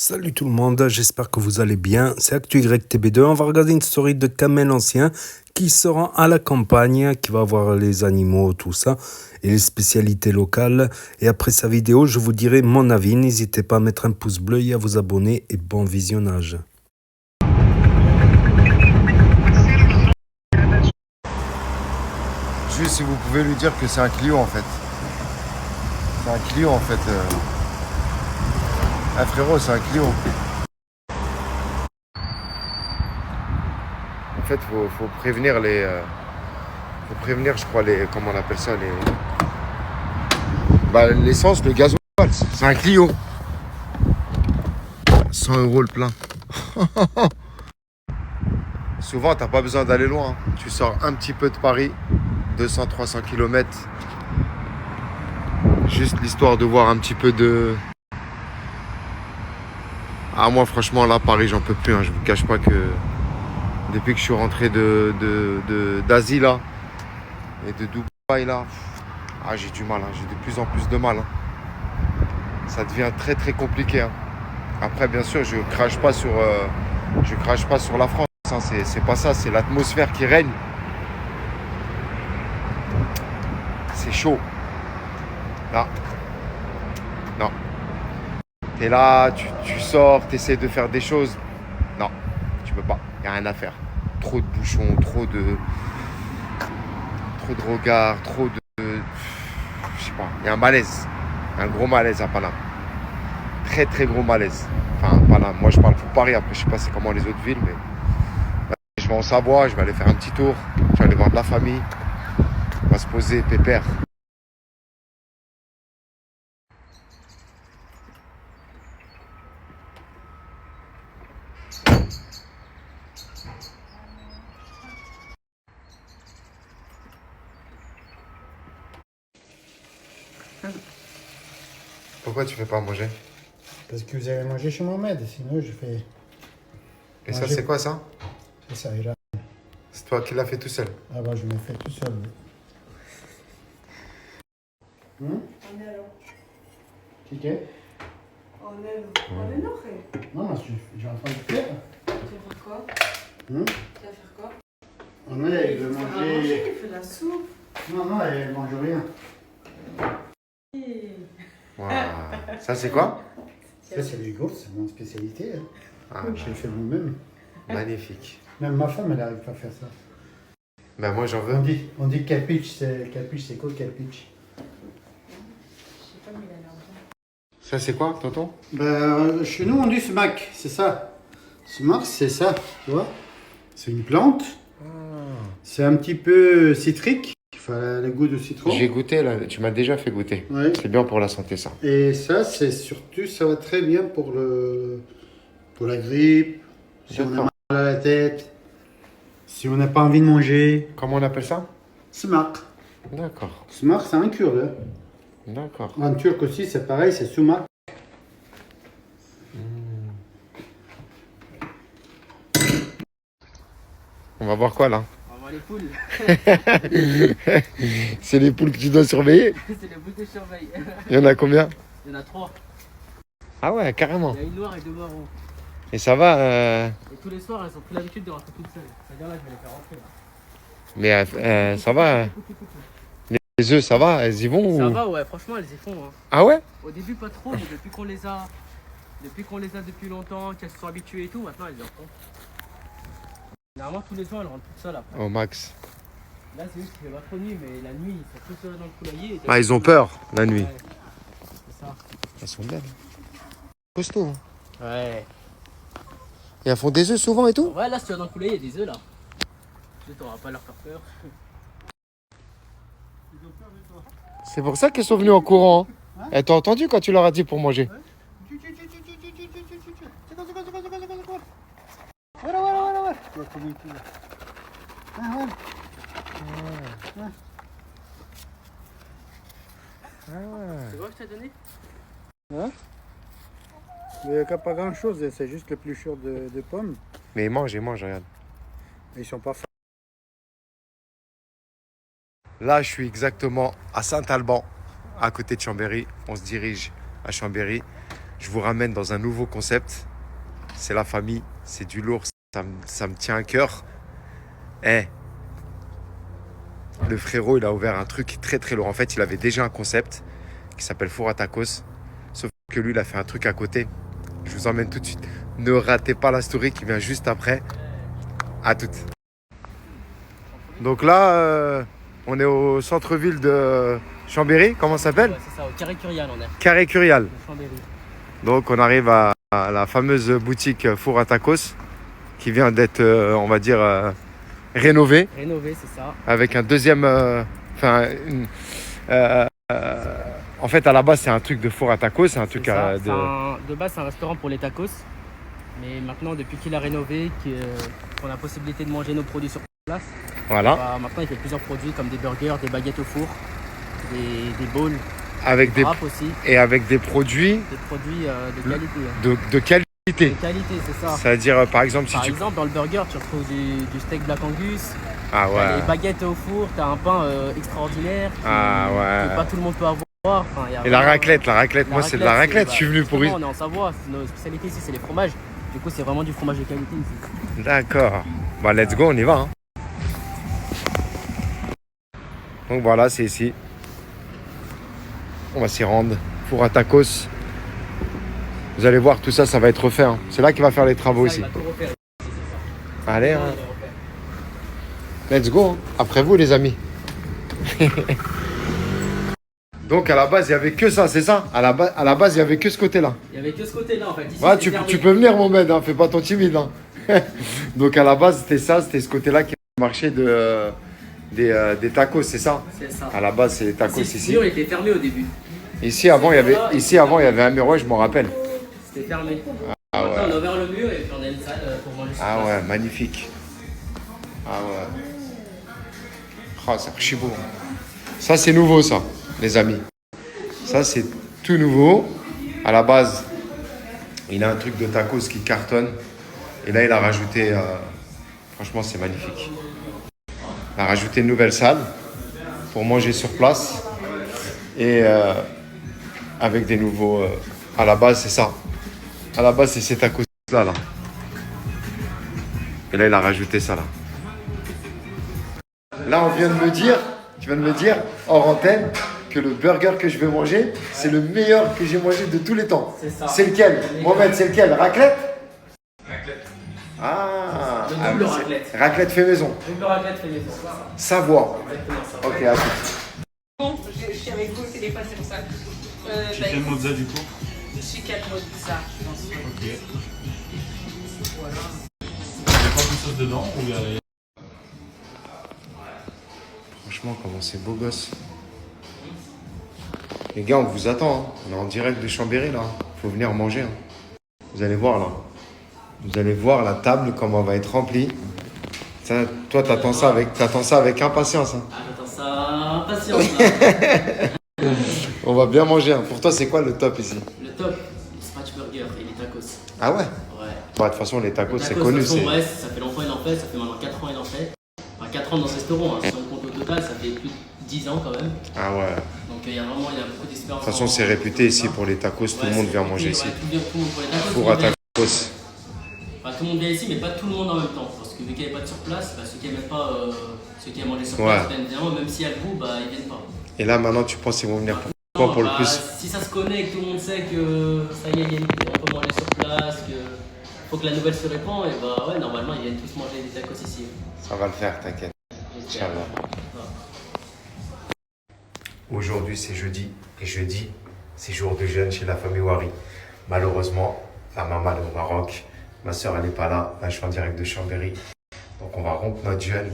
Salut tout le monde, j'espère que vous allez bien. C'est ActuYTB2. On va regarder une story de Kamel Ancien qui se rend à la campagne, qui va voir les animaux, tout ça, et les spécialités locales. Et après sa vidéo, je vous dirai mon avis. N'hésitez pas à mettre un pouce bleu et à vous abonner. Et bon visionnage. Juste si vous pouvez lui dire que c'est un Clio en fait. C'est un Clio en fait. Ah frérot, c'est un Clio. En fait, faut prévenir les. Faut prévenir, je crois, les. Comment on appelle ça les. Bah, l'essence, le gasoil. C'est un Clio. 100 € le plein. Souvent, t'as pas besoin d'aller loin. Tu sors un petit peu de Paris, 200-300 km. Juste l'histoire de voir un petit peu de. Ah, moi, franchement, là, Paris, j'en peux plus. Hein. Je vous cache pas que depuis que je suis rentré d'Asie, là, et de Dubaï, là, ah, j'ai du mal. Hein. J'ai de plus en plus de mal. Hein. Ça devient très, très compliqué. Hein. Après, bien sûr, je crache pas sur la France. Hein. C'est pas ça. C'est l'atmosphère qui règne. C'est chaud. Là. Non. T'es là, tu sors, t'essaies de faire des choses. Non, tu peux pas. Y a rien à faire. Trop de bouchons, trop de regards, trop de. Je sais pas. Y a un malaise. Un gros malaise à Paname. Très très gros malaise. Enfin, Paname. Moi je parle pour Paris. Après, je sais pas c'est comment les autres villes, mais. Je vais en Savoie, je vais aller faire un petit tour. Je vais aller voir de la famille. On va se poser, pépère. Pourquoi tu fais pas manger? Parce que vous avez mangé chez Mohamed, sinon je fais. Et ça, manger. c'est quoi ça? C'est ça, il a. C'est toi qui l'as fait tout seul. Ah bah je me fais tout seul. On est alors. Tu es? On est nourri. Non, moi j'ai en train de faire. Tu vas faire quoi? Tu vas faire quoi? On est, il veut Il va manger. manger, il fait la soupe. Non, elle mange rien. Wow. Ça, c'est quoi? Ça, c'est les gaufres, c'est mon spécialité. Hein. Ah, Je le fais moi-même. magnifique. Même ma femme, elle n'arrive pas à faire ça. Ben moi, j'en veux. On dit capiche, c'est quoi le capiche? Je sais pas, mais il a l'air bon. Ça, c'est quoi, tonton? Ben, chez nous, on dit sumac, c'est ça. Sumac, c'est ça, tu vois. C'est une plante. C'est un petit peu citrique. Enfin, le goût de citron. J'ai goûté, là. Tu m'as déjà fait goûter. Ouais. C'est bien pour la santé, ça. Et ça, c'est surtout, ça va très bien pour la grippe, si on a D'accord. mal à la tête, si on n'a pas envie de manger. Comment on appelle ça? Sumac. D'accord. Sumac, c'est un kurde. Hein. D'accord. En turc aussi, c'est pareil, c'est sumac. On va voir quoi, là? On va voir les poules. C'est les poules que tu dois surveiller? C'est les poules que je surveille. Il y en a combien? Il y en a 3. Ah ouais, carrément. Il y a une noire et 2 marrons. Et ça va Et tous les soirs, elles ont pris l'habitude de rentrer toutes seules. C'est-à-dire là, je vais les faire rentrer. Là. Mais ça va? Écoute. Les œufs, ça va? Elles y vont Ça ou... va, ouais, franchement, elles y font. Hein. Ah ouais? Au début, pas trop, mais depuis qu'on les a depuis longtemps, qu'elles se sont habituées et tout, maintenant elles y en font. Normalement, tous les soirs, elles rentrent toutes seules après. Au max. Là, c'est juste qu'il fait pas trop nuit, mais la nuit, ils sont tous seuls dans le poulailler. Ah, ils ont peur, la nuit. Ouais, c'est ça. Elles sont belles. Costaud. Hein. Ouais. Et elles font des œufs souvent et tout? Ouais, là, si tu vas dans le poulailler, il y a des œufs là. Tu t'auras pas leur faire peur. C'est pour ça qu'elles sont venues en courant. Hein. Elles t'ont entendu quand tu leur as dit pour manger? Voilà. C'est quoi que je t'ai donné? Hein? Mais il n'y a pas grand chose, c'est juste le plus cher de pommes. Mais ils mangent, regarde. Ils sont pas faits. Là, je suis exactement à Saint-Alban, à côté de Chambéry. On se dirige à Chambéry. je vous ramène dans un nouveau concept. C'est la famille, c'est du lourd, ça me tient à cœur. Eh, le frérot, il a ouvert un truc très très lourd. En fait, il avait déjà un concept qui s'appelle Four à Tacos. Sauf que lui, il a fait un truc à côté. Je vous emmène tout de suite. Ne ratez pas la story qui vient juste après. À toutes. Donc là, on est au centre-ville de Chambéry. Comment ça s'appelle? Ouais, c'est ça, au Carré Curial, on est. Carré Curial. De Chambéry. Donc on arrive à la fameuse boutique Four à Tacos qui vient d'être, on va dire, rénovée. Rénové, c'est ça. Avec un deuxième... en fait, à la base, c'est un truc de four à tacos. C'est un truc C'est ça. de... De base, c'est un restaurant pour les tacos. Mais maintenant, depuis qu'il a rénové, qu'on a la possibilité de manger nos produits sur place, Voilà. bah, maintenant il fait plusieurs produits comme des burgers, des baguettes au four, des bowls, Avec des... wraps aussi, Et avec des produits des produits de qualité. de qualité. De qualité, c'est ça. C'est-à-dire, par exemple, si Par tu... exemple, dans le burger, tu retrouves du steak Black Angus, Ah t'as ouais. les baguettes au four, t'as un pain extraordinaire Ah ouais. que pas tout le monde peut avoir. Enfin, y a Et la vraiment- raclette. Moi, c'est de la raclette. Je suis venu pour... justement, on est en Savoie, nos spécialités ici, c'est les fromages. Du coup, c'est vraiment du fromage de qualité ici. D'accord. Bah, let's go, on y va. Hein. Donc voilà, c'est ici. On va s'y rendre. Four à tacos. Vous allez voir, tout ça, ça va être refait. Hein. C'est là qu'il va faire les travaux Ça, aussi. il va tout refaire. Allez, Il hein. va refaire. Let's go. Hein. Après vous, les amis. Donc, à la base, il n'y avait que ça, c'est ça? À la base, il n'y avait que ce côté-là. Il y avait que ce côté-là en fait. Ici, Ouais, c'est fermé. tu peux venir, Mohamed, hein. Fais pas ton timide. Hein. Donc, à la base, c'était ça, c'était ce côté-là qui marchait des tacos, c'est ça? C'est ça. À la base, c'est les tacos Ici, ici. le mur était fermé au début. Ici, avant, il y avait un mur, ouais, je m'en rappelle. C'était fermé. Ah Maintenant, on ouais. a ouvert le mur et puis on a une salle pour manger sur Ah place. ouais, magnifique. Ah ouais. Oh, c'est archi beau. Ça, c'est nouveau, ça, les amis. Ça, c'est tout nouveau. À la base, il a un truc de tacos qui cartonne. Et là, il a rajouté... franchement, c'est magnifique. Il a rajouté une nouvelle salle pour manger sur place. Et avec des nouveaux... à la base, c'est ça. À la base, c'est ces tacos-là. Là. Et là, il a rajouté ça, là. Là, tu viens de me dire, hors antenne, que le burger que je vais manger, c'est le meilleur que j'ai mangé de tous les temps. C'est ça. C'est lequel? Mohamed, c'est lequel? Raclette? Ah, Le ah, double c'est- raclette. Raclette fait maison. Double raclette fait maison. Savoie. Exactement ça. Ok, à tout. Bon, je suis avec vous au téléphone, c'est pour ça. Tu fais le mozza du coup? Je suis 4 mots de ça, je pense. Ok. Il y a pas quelque chose dedans ou il y a... Franchement, comment c'est beau gosse. Les gars, on vous attend. Hein. On est en direct de Chambéry, là. Faut venir manger. Hein. Vous allez voir, là. Vous allez voir la table, comment elle va être remplie. Ça, toi, t'attends ça avec impatience. Hein. Ah, j'attends ça impatience là. On va bien manger. Hein. Pour toi, c'est quoi le top ici? Le top, les Scratch Burger et les tacos. Ah ouais? Ouais. Bah, de toute façon, les tacos, Les c'est tacos, connu. de toute façon, C'est... ouais, ça fait longtemps qu'il en fait, ça fait maintenant 4 ans qu'il en fait. Enfin 4 ans dans ce restaurant, hein. Si on compte au total, ça fait plus de 10 ans quand même. Ah ouais. Donc il y a beaucoup d'expérience. De toute façon, c'est réputé ici pour les tacos. Tout le monde vient manger ici. Tout le monde pour les tacos. Four à tout le monde vient- tacos. Enfin, tout le monde vient ici, mais pas tout le monde en même temps. Parce que vu qu'il n'y avait pas de surplace, bah, ceux qui n'aimaient pas, ceux qui aiment manger sur Ouais. place viennent bien, même s'il y a le goût, bah, ils viennent pas. Et là, maintenant, tu penses qu'ils vont venir pour Non, quoi pour le bah, plus? Si ça se connaît et que tout le monde sait que ça y est, on peut manger sur place, que faut que la nouvelle se répand, et bah ouais, normalement ils viennent tous manger des tacos ici. Ça va le faire, t'inquiète. J'espère. Inch'Allah. Ouais. Aujourd'hui, c'est jeudi. Et jeudi, c'est jour de jeûne chez la famille Wari. Malheureusement, la maman est au Maroc. Ma soeur, elle n'est pas là. Là, je suis en direct de Chambéry. Donc, on va rompre notre jeûne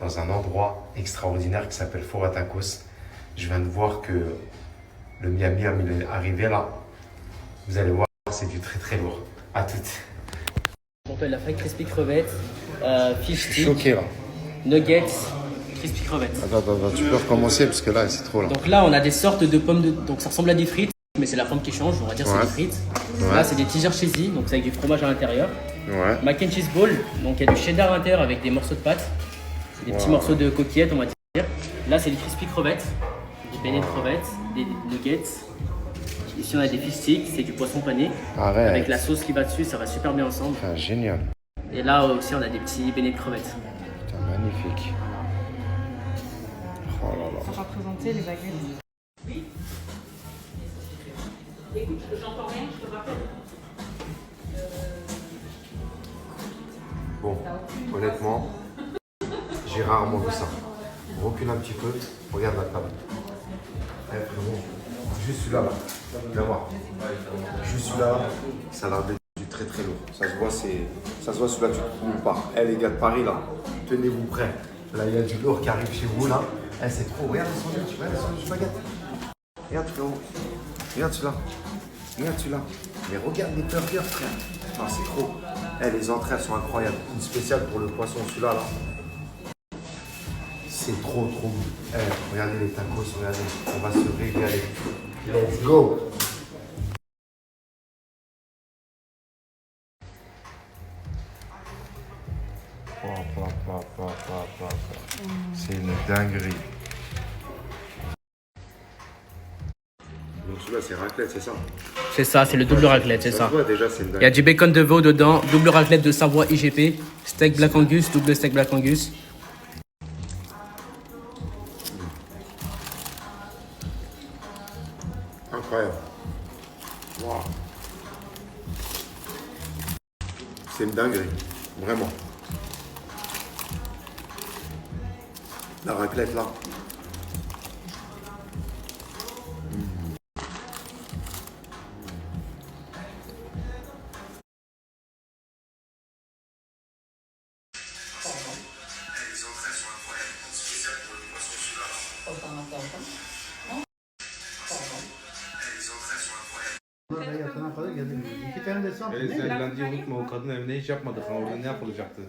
dans un endroit extraordinaire qui s'appelle Four à Tacos. Je viens de voir que le miam miam, il est arrivé là. Vous allez voir, c'est du très très lourd. À toutes. On appelle la fried crispy crevette, fish Je suis stick, choqué là. nuggets, crispy crevette. Attends, tu peux recommencer parce que là, c'est trop là. Donc là, on a des sortes de pommes de... Donc ça ressemble à des frites, mais c'est la forme qui change, on va dire Ouais. c'est des frites. Ouais. Là, c'est des teaser cheesy, donc c'est avec du fromage à l'intérieur. Ouais. Mac and cheese ball, donc il y a du cheddar à l'intérieur avec des morceaux de pâte. C'est des petits Wow. morceaux de coquillettes, on va dire. Là, c'est des crispy crevettes, des beignets de crevettes, des nuggets, des Ici, on a des fish sticks, c'est du poisson pané. Arrête. Avec la sauce qui va dessus, ça va super bien ensemble. Ah, génial. Et là aussi, on a des petits beignets de crevettes. Putain, magnifique. Oh là là. On va présenter les baguettes. Écoute, j'entends rien, je te rappelle. Bon, honnêtement, j'ai rarement vu ça. Recule un petit peu, regarde la table. Eh, frérot, juste celui-là, là. Viens voir. Juste celui-là, ça a l'air d'être du très très lourd. Ça se voit celui-là, tu te trouves pas. Eh, les gars de Paris, là, tenez-vous prêts. Là, il y a du lourd qui arrive chez vous, là. Eh, c'est trop. Regarde le sandwich, regarde le sandwich baguette. Regarde, frérot. Regarde celui-là. Regarde celui-là. Mais regarde les burgers, frère. Non, c'est trop. Eh, les entrées, elles sont incroyables. Une spéciale pour le poisson, celui-là, là. C'est trop, trop bon. Eh, regardez les tacos, regardez. On va se régaler. Let's go. C'est une dinguerie. Donc celui-là, c'est raclette, c'est ça? C'est ça, c'est le double raclette, c'est Ça ça. se voit déjà, c'est une Il y a dinguerie. du bacon de veau dedans, double raclette de Savoie IGP, steak Black Angus, double steak Black Angus. Incroyable. Wow. C'est une dinguerie, vraiment. La raclette là. İki tane de saf. Zehirlendiği unutma o kadın evine hiç yapmadık. Ha, orada ne yapılacaktı?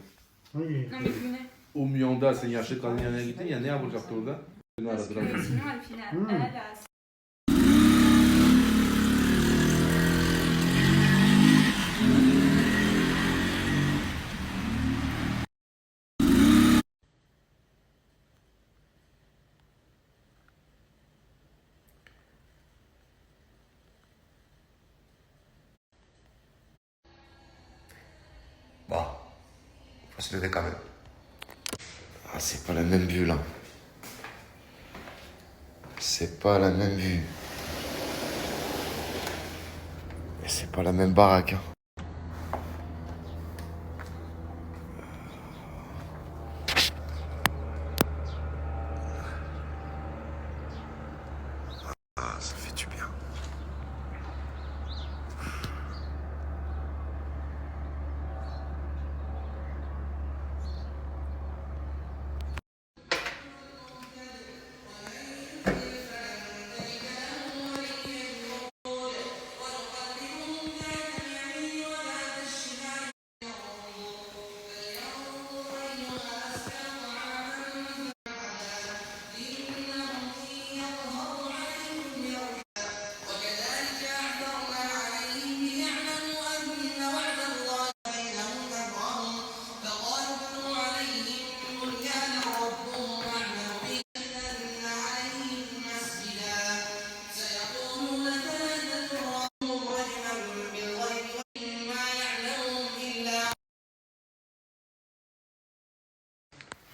Oui. Non, mais venez. O milyonda sen yaşlı kadın yanına gittin ya ne yapılacaktı orada? Beni aradılar. Sinon, elle finit. Elle a. Bon, faut se lever quand même. Ah, c'est pas la même vue là. C'est pas la même vue. Et c'est pas la même baraque. Hein. Ah, ça fait du bien.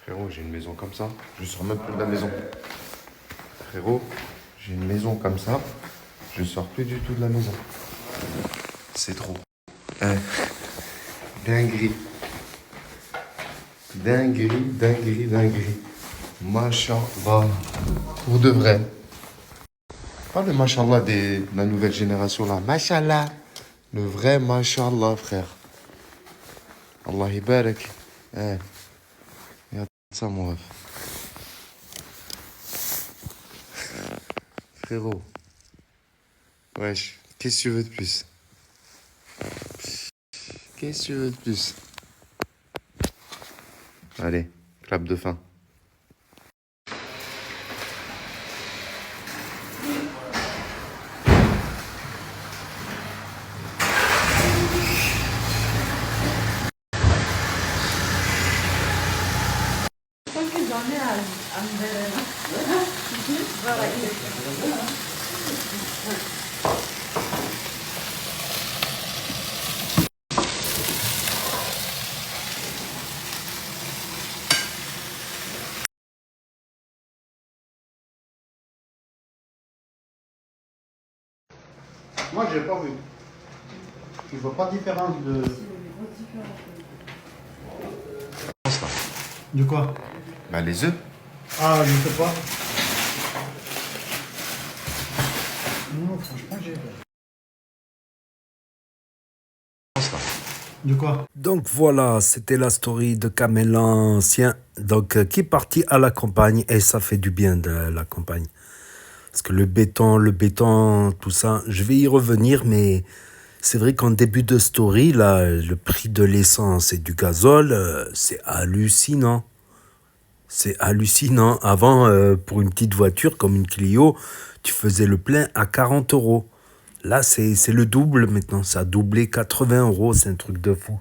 Frérot, j'ai une maison comme ça, je sors même plus de la maison. Frérot, j'ai une maison comme ça, je sors plus du tout de la maison. C'est trop. Dinguerie. Dinguerie, dinguerie, dinguerie. Machallah. Pour de vrai. Pas le machallah de la nouvelle génération là. Machallah. Le vrai machallah, frère. Allah ibarak. Regarde ça, mon ref. Frérot. Wesh, qu'est-ce que tu veux de plus? Qu'est-ce que tu veux de plus? Allez, clap de fin. Moi, j'ai pas vu. Je vois pas de différence de. De quoi? Bah les œufs. Ah, je sais pas. Non, franchement, j'ai. De quoi? Donc voilà, c'était la story de Kamel l'ancien, donc qui est parti à la campagne et ça fait du bien de la campagne. Parce que le béton, tout ça, je vais y revenir, mais c'est vrai qu'en début de story, là, le prix de l'essence et du gazole, c'est hallucinant. C'est hallucinant. Avant, pour une petite voiture comme une Clio, tu faisais le plein à 40 euros. Là, c'est le double maintenant. Ça a doublé 80 euros. C'est un truc de fou.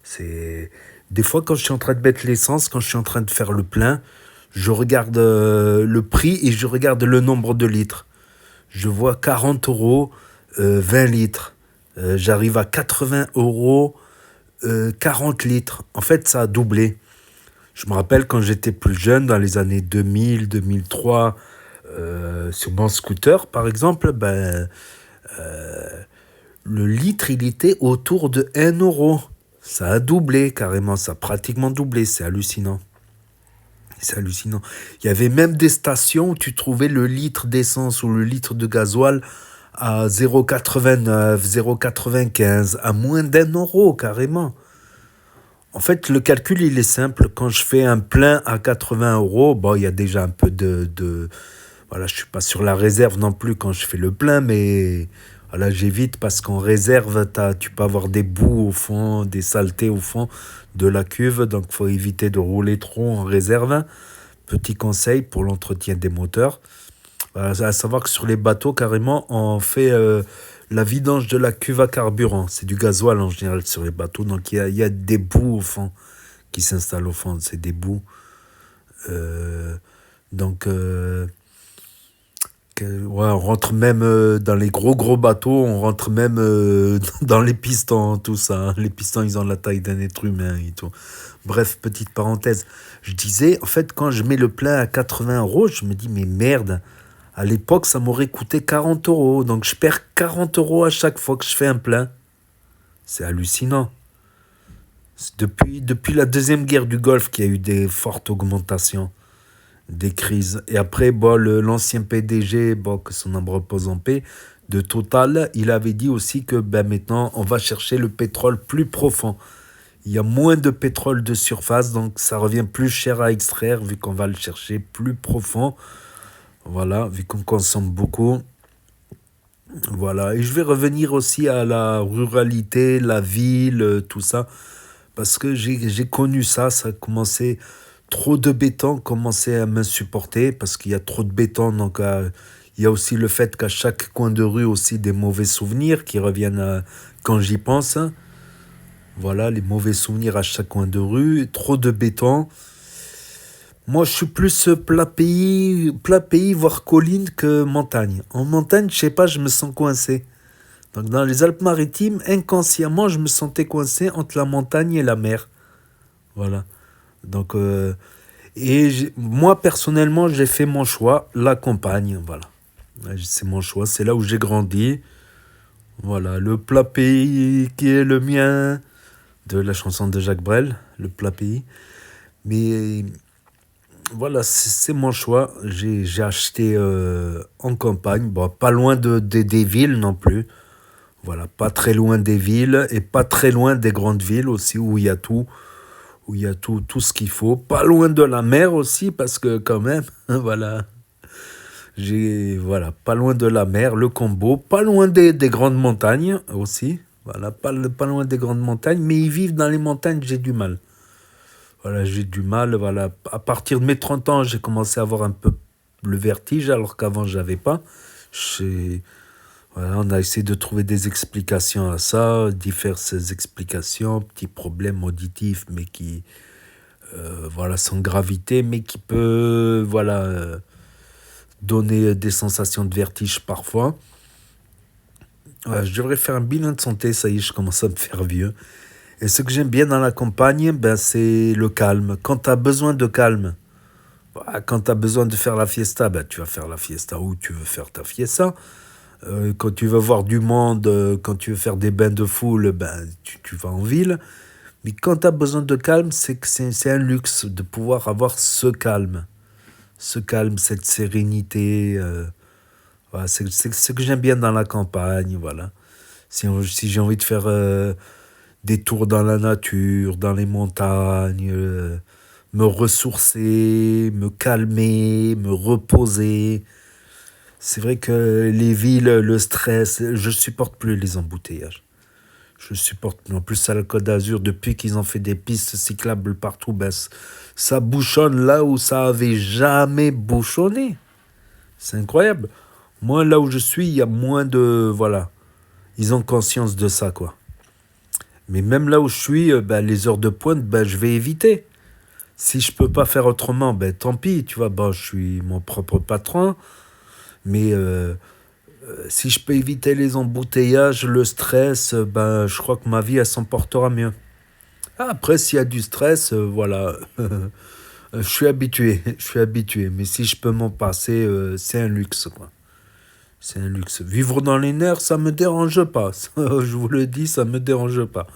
C'est... Des fois, quand je suis en train de mettre l'essence, quand je suis en train de faire le plein, je regarde le prix et je regarde le nombre de litres. Je vois 40 euros, 20 litres. J'arrive à 80 euros, 40 litres. En fait, ça a doublé. Je me rappelle quand j'étais plus jeune, dans les années 2000, 2003, sur mon scooter, par exemple, le litre, il était autour de 1 euro. Ça a doublé carrément, ça a pratiquement doublé, c'est hallucinant. C'est hallucinant. Il y avait même des stations où tu trouvais le litre d'essence ou le litre de gasoil à 0,89, 0,95, à moins d'1 euro carrément. En fait, le calcul, il est simple. Quand je fais un plein à 80 euros, bon, il y a déjà un peu de... Voilà, je ne suis pas sur la réserve non plus quand je fais le plein, mais voilà, j'évite parce qu'en réserve, tu peux avoir des boues au fond, des saletés au fond de la cuve. Donc, il faut éviter de rouler trop en réserve. Petit conseil pour l'entretien des moteurs. Voilà, à savoir que sur les bateaux, carrément, on fait la vidange de la cuve à carburant. C'est du gasoil en général sur les bateaux. Donc, il y a des boues au fond qui s'installent au fond. C'est des boues. Donc, ouais, on rentre même dans les gros bateaux. On rentre même dans les pistons, tout ça. Les pistons, ils ont la taille d'un être humain et tout. Bref, petite parenthèse. Je disais, en fait, quand je mets le plein à 80 euros, je me dis, mais merde. À l'époque, ça m'aurait coûté 40 euros. Donc, je perds 40 euros à chaque fois que je fais un plein. C'est hallucinant. C'est depuis la deuxième guerre du Golfe qu'il y a eu des fortes augmentations, des crises. Et après, l'ancien PDG, que son âme repose en paix, de Total, il avait dit aussi que maintenant, on va chercher le pétrole plus profond. Il y a moins de pétrole de surface, donc ça revient plus cher à extraire vu qu'on va le chercher plus profond. Voilà, vu qu'on consomme beaucoup. Voilà, et je vais revenir aussi à la ruralité, la ville, tout ça. Parce que j'ai connu ça a commencé... Trop de béton commençait à m'insupporter parce qu'il y a trop de béton. Donc, il y a aussi le fait qu'à chaque coin de rue, aussi des mauvais souvenirs qui reviennent quand j'y pense. Voilà, les mauvais souvenirs à chaque coin de rue. Trop de béton. Moi, je suis plus plat pays, voire colline que montagne. En montagne, je sais pas, je me sens coincé. Donc, dans les Alpes-Maritimes, inconsciemment, je me sentais coincé entre la montagne et la mer. Voilà. Donc, moi, personnellement, j'ai fait mon choix, la campagne. Voilà. C'est mon choix, c'est là où j'ai grandi. Voilà, le plat pays qui est le mien, de la chanson de Jacques Brel, le plat pays. Mais voilà, c'est mon choix. J'ai acheté en campagne, pas loin des villes non plus. Voilà, pas très loin des villes et pas très loin des grandes villes aussi où il y a tout. Où il y a tout ce qu'il faut. Pas loin de la mer aussi, parce que quand même, voilà. Pas loin de la mer, le combo. Pas loin des grandes montagnes aussi. Voilà, pas loin des grandes montagnes, mais ils vivent dans les montagnes, j'ai du mal. Voilà, j'ai du mal, voilà. À partir de mes 30 ans, j'ai commencé à avoir un peu le vertige, alors qu'avant, j'avais pas. Voilà, on a essayé de trouver des explications à ça, diverses explications, petits problèmes auditifs, mais qui, sans gravité, mais qui peut, donner des sensations de vertige parfois. Je devrais faire un bilan de santé, ça y est, je commence à me faire vieux. Et ce que j'aime bien dans la campagne, c'est le calme. Quand tu as besoin de calme, quand tu as besoin de faire la fiesta, tu vas faire la fiesta où tu veux faire ta fiesta. Quand tu veux voir du monde, quand tu veux faire des bains de foule, ben, tu vas en ville. Mais quand tu as besoin de calme, c'est que c'est un luxe de pouvoir avoir ce calme. Ce calme, cette sérénité. Voilà, c'est ce que j'aime bien dans la campagne. Voilà. Si j'ai envie de faire des tours dans la nature, dans les montagnes, me ressourcer, me calmer, me reposer. C'est vrai que les villes, le stress, je supporte plus les embouteillages. Je supporte plus. En plus, à la Côte d'Azur, depuis qu'ils ont fait des pistes cyclables partout, ben, ça bouchonne là où ça avait jamais bouchonné. C'est incroyable. Moi, là où je suis, il y a moins de... Voilà. Ils ont conscience de ça, quoi. Mais même là où je suis, ben, les heures de pointe, ben, je vais éviter. Si je peux pas faire autrement, ben, tant pis, tu vois. Ben, je suis mon propre patron. Mais si je peux éviter les embouteillages, le stress, ben, je crois que ma vie, elle s'en portera mieux. Après, s'il y a du stress, voilà. Je suis habitué, je suis habitué. Mais si je peux m'en passer, c'est un luxe, quoi. C'est un luxe. Vivre dans les nerfs, ça me dérange pas. Je vous le dis, ça me dérange pas.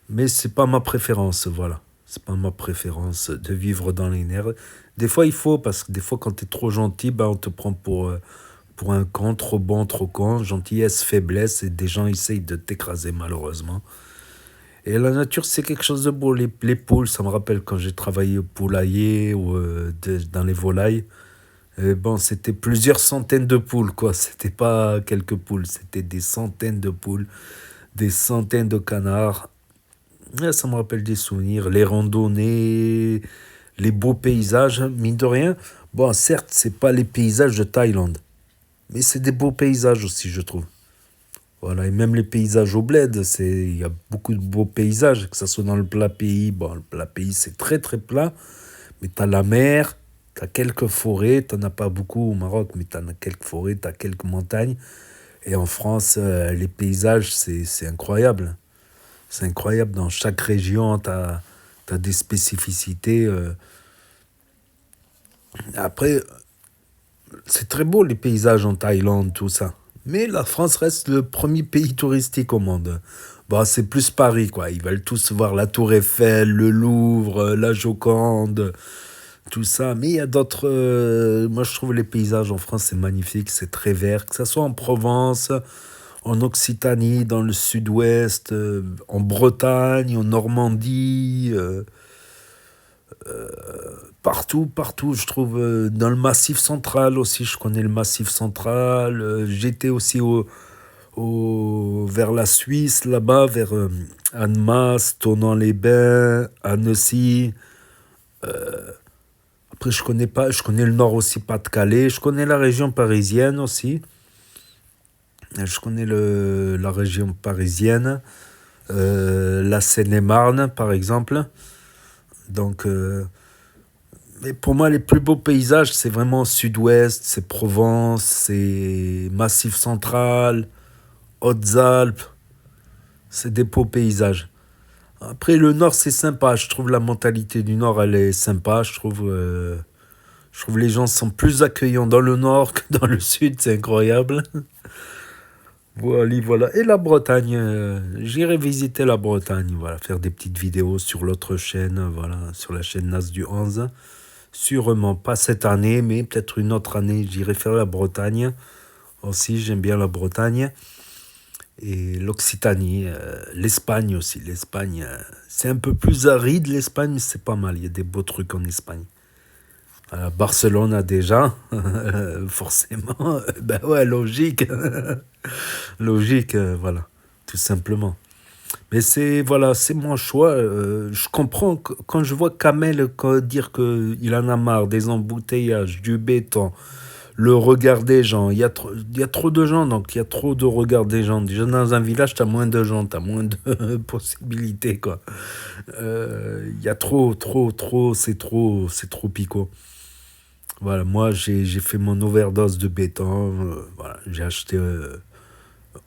Mais c'est pas ma préférence, voilà. C'est pas ma préférence de vivre dans les nerfs. Des fois, il faut, parce que des fois, quand tu es trop gentil, ben, on te prend pour un con, trop bon, trop con. Gentillesse, faiblesse, et des gens essayent de t'écraser, malheureusement. Et la nature, c'est quelque chose de beau. Les poules, ça me rappelle quand j'ai travaillé au poulailler ou dans les volailles. Et bon, c'était plusieurs centaines de poules, quoi. C'était pas quelques poules, c'était des centaines de poules, des centaines de canards. Ouais, ça me rappelle des souvenirs, les randonnées, les beaux paysages, mine de rien. Bon, certes, c'est pas les paysages de Thaïlande, mais c'est des beaux paysages aussi, je trouve. Voilà, et même les paysages au bled, il y a beaucoup de beaux paysages, que ce soit dans le plat pays. Bon, le plat pays, c'est très très plat, mais tu as la mer, tu as quelques forêts, tu n'en as pas beaucoup au Maroc, mais tu en as quelques forêts, tu as quelques montagnes. Et en France, les paysages, c'est incroyable. C'est incroyable, dans chaque région, tu as des spécificités. Après, c'est très beau les paysages en Thaïlande, tout ça. Mais la France reste le premier pays touristique au monde. Bon, c'est plus Paris, quoi. Ils veulent tous voir la Tour Eiffel, le Louvre, la Joconde, tout ça. Mais il y a d'autres... moi, je trouve les paysages en France, c'est magnifique, c'est très vert. Que ce soit en Provence, en Occitanie, dans le sud-ouest, en Bretagne, en Normandie... partout, partout, je trouve, dans le Massif central aussi, je connais le Massif central, j'étais aussi vers la Suisse, là-bas, vers Annemasse, Thonon-les-Bains, Annecy. Après, je connais pas, je connais le nord aussi, Pas-de-Calais, je connais la région parisienne aussi. Je connais la région parisienne, la Seine-et-Marne, par exemple. Donc... mais pour moi, les plus beaux paysages, c'est vraiment sud-ouest, c'est Provence, c'est Massif central, Hautes-Alpes. C'est des beaux paysages. Après, le nord, c'est sympa. Je trouve la mentalité du nord, elle est sympa. Je trouve les gens sont plus accueillants dans le nord que dans le sud. C'est incroyable. Voilà, voilà. Et la Bretagne, j'irai visiter la Bretagne. Voilà, faire des petites vidéos sur l'autre chaîne, voilà, sur la chaîne Nas du 11. Sûrement pas cette année, mais peut-être une autre année, j'irai faire la Bretagne. Aussi, j'aime bien la Bretagne. Et l'Occitanie, l'Espagne aussi. L'Espagne, c'est un peu plus aride, l'Espagne, mais c'est pas mal. Il y a des beaux trucs en Espagne. Barcelone déjà, forcément. Ben ouais, logique. Logique, voilà, tout simplement. Mais voilà, c'est mon choix. Je comprends quand je vois Kamel dire qu'il en a marre des embouteillages, du béton, le regard des gens. Il y a trop de gens, donc il y a trop de regard des gens. Déjà, dans un village, tu as moins de gens, tu as moins de possibilités, quoi. Il y a trop, c'est trop picot. Voilà, moi, j'ai fait mon overdose de béton. Voilà, j'ai acheté...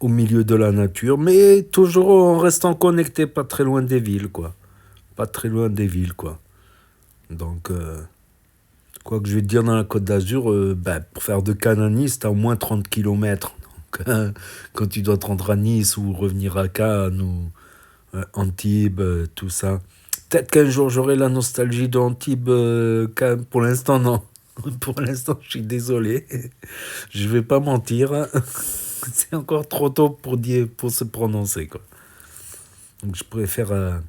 au milieu de la nature, mais toujours en restant connecté, pas très loin des villes, quoi. Pas très loin des villes, quoi. Donc, quoi que je vais te dire, dans la Côte d'Azur, pour faire de canonisme, t'as au moins 30 km. Quand tu dois te rendre à Nice ou revenir à Cannes ou Antibes, tout ça. Peut-être qu'un jour j'aurai la nostalgie d'Antibes, Cannes. Pour l'instant, non. Pour l'instant, je suis désolé. Je vais pas mentir. C'est encore trop tôt pour se prononcer, quoi. Donc je préfère...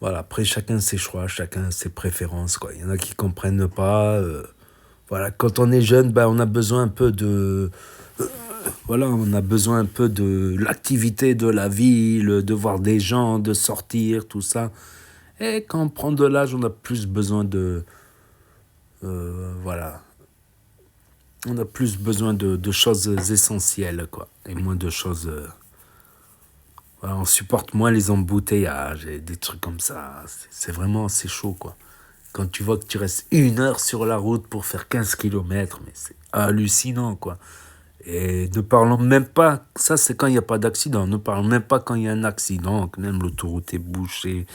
voilà, après chacun ses choix, chacun ses préférences, quoi. Il y en a qui comprennent pas. Voilà, quand on est jeune, ben, on a besoin un peu de... voilà, on a besoin un peu de l'activité de la ville, de voir des gens, de sortir, tout ça. Et quand on prend de l'âge, on a plus besoin de... voilà. On a plus besoin de choses essentielles, quoi. Et moins de choses... voilà, on supporte moins les embouteillages et des trucs comme ça. C'est vraiment assez chaud, quoi. Quand tu vois que tu restes 1 heure sur la route pour faire 15 kilomètres, mais c'est hallucinant, quoi. Et ne parlons même pas, ça c'est quand il n'y a pas d'accident, ne parlons même pas quand il y a un accident, que même l'autoroute est bouchée.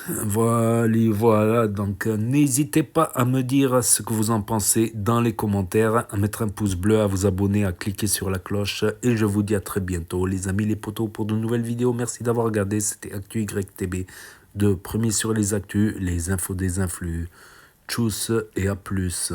Voilà, donc n'hésitez pas à me dire ce que vous en pensez dans les commentaires, à mettre un pouce bleu, à vous abonner, à cliquer sur la cloche, et je vous dis à très bientôt les amis, les potos, pour de nouvelles vidéos. Merci d'avoir regardé, c'était Actu YTB, de premier sur les actus, les infos des influx. Tchuss et à plus.